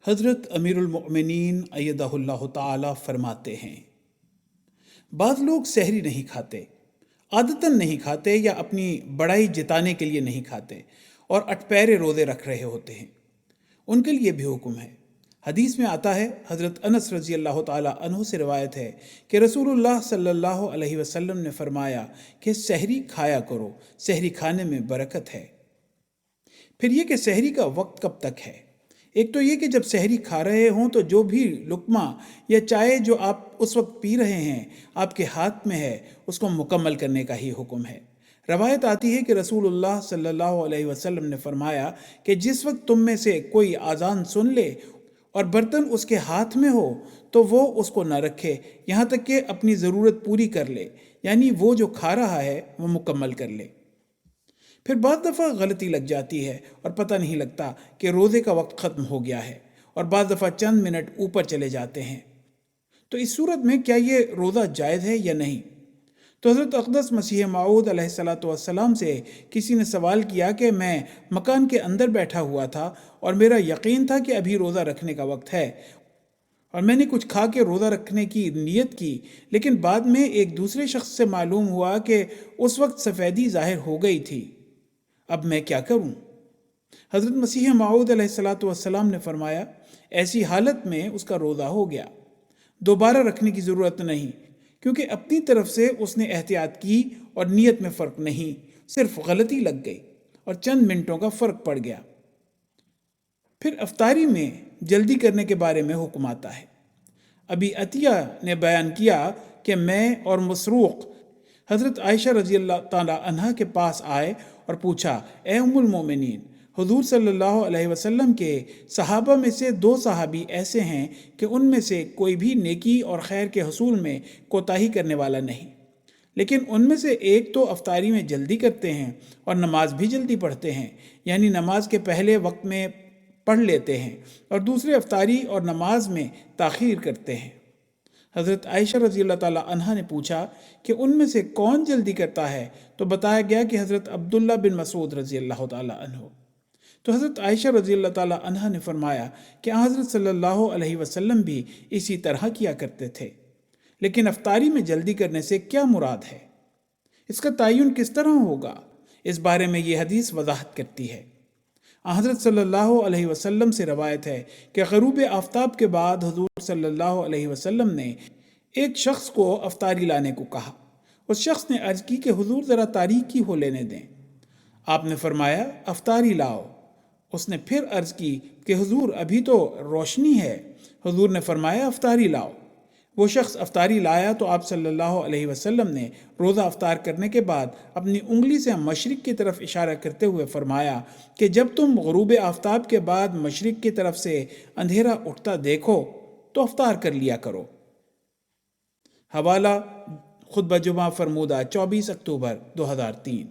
حضرت امیر المؤمنین ایدہ اللہ تعالی فرماتے ہیں، بعض لوگ سحری نہیں کھاتے، عادتاً نہیں کھاتے یا اپنی بڑائی جتانے کے لیے نہیں کھاتے اور اٹپیرے روزے رکھ رہے ہوتے ہیں، ان کے لیے بھی حکم ہے۔ حدیث میں آتا ہے، حضرت انس رضی اللہ تعالیٰ عنہ سے روایت ہے کہ رسول اللہ صلی اللہ علیہ وسلم نے فرمایا کہ سحری کھایا کرو، سحری کھانے میں برکت ہے۔ پھر یہ کہ سحری کا وقت کب تک ہے؟ ایک تو یہ کہ جب سحری کھا رہے ہوں تو جو بھی لقمہ یا چائے جو آپ اس وقت پی رہے ہیں آپ کے ہاتھ میں ہے، اس کو مکمل کرنے کا ہی حکم ہے۔ روایت آتی ہے کہ رسول اللہ صلی اللہ علیہ وسلم نے فرمایا کہ جس وقت تم میں سے کوئی اذان سن لے اور برتن اس کے ہاتھ میں ہو تو وہ اس کو نہ رکھے یہاں تک کہ اپنی ضرورت پوری کر لے، یعنی وہ جو کھا رہا ہے وہ مکمل کر لے۔ پھر بعض دفعہ غلطی لگ جاتی ہے اور پتہ نہیں لگتا کہ روزے کا وقت ختم ہو گیا ہے، اور بعض دفعہ چند منٹ اوپر چلے جاتے ہیں، تو اس صورت میں کیا یہ روزہ جائز ہے یا نہیں؟ تو حضرت اقدس مسیح موعود علیہ الصلوۃ والسلام سے کسی نے سوال کیا کہ میں مکان کے اندر بیٹھا ہوا تھا اور میرا یقین تھا کہ ابھی روزہ رکھنے کا وقت ہے، اور میں نے کچھ کھا کے روزہ رکھنے کی نیت کی، لیکن بعد میں ایک دوسرے شخص سے معلوم ہوا کہ اس وقت سفیدی ظاہر ہو گئی تھی، اب میں کیا کروں؟ حضرت مسیح موعود علیہ الصلوۃ والسلام نے فرمایا، ایسی حالت میں اس کا روزہ ہو گیا، دوبارہ رکھنے کی ضرورت نہیں، کیونکہ اپنی طرف سے اس نے احتیاط کی اور نیت میں فرق نہیں، صرف غلطی لگ گئی اور چند منٹوں کا فرق پڑ گیا۔ پھر افطاری میں جلدی کرنے کے بارے میں حکم آتا ہے۔ ابی عطیہ نے بیان کیا کہ میں اور مسروق حضرت عائشہ رضی اللہ تعالیٰ عنہ کے پاس آئے اور پوچھا، اے ام المومنین، حضور صلی اللہ علیہ وسلم کے صحابہ میں سے 2 صحابی ایسے ہیں کہ ان میں سے کوئی بھی نیکی اور خیر کے حصول میں کوتاہی کرنے والا نہیں، لیکن ان میں سے ایک تو افطاری میں جلدی کرتے ہیں اور نماز بھی جلدی پڑھتے ہیں، یعنی نماز کے پہلے وقت میں پڑھ لیتے ہیں، اور دوسرے افطاری اور نماز میں تاخیر کرتے ہیں۔ حضرت عائشہ رضی اللہ تعالیٰ عنہ نے پوچھا کہ ان میں سے کون جلدی کرتا ہے، تو بتایا گیا کہ حضرت عبداللہ بن مسعود رضی اللہ تعالیٰ عنہ۔ تو حضرت عائشہ رضی اللہ تعالیٰ عنہ نے فرمایا کہ حضرت صلی اللہ علیہ وسلم بھی اسی طرح کیا کرتے تھے، لیکن افطاری میں جلدی کرنے سے کیا مراد ہے؟ اس کا تعین کس طرح ہوگا؟ اس بارے میں یہ حدیث وضاحت کرتی ہے۔ حضرت صلی اللہ علیہ وسلم سے روایت ہے کہ غروب آفتاب کے بعد حضور صلی اللہ علیہ وسلم نے ایک شخص کو افطاری لانے کو کہا۔ اس شخص نے عرض کی کہ حضور ذرا تاریکی ہو لینے دیں۔ آپ نے فرمایا، افطاری لاؤ۔ اس نے پھر عرض کی کہ حضور ابھی تو روشنی ہے۔ حضور نے فرمایا، افطاری لاؤ۔ وہ شخص افطاری لایا تو آپ صلی اللہ علیہ وسلم نے روزہ افطار کرنے کے بعد اپنی انگلی سے مشرق کی طرف اشارہ کرتے ہوئے فرمایا کہ جب تم غروب آفتاب کے بعد مشرق کی طرف سے اندھیرا اٹھتا دیکھو تو افطار کر لیا کرو۔ حوالہ خطبہ جمعہ فرمودہ 24 اکتوبر 2003۔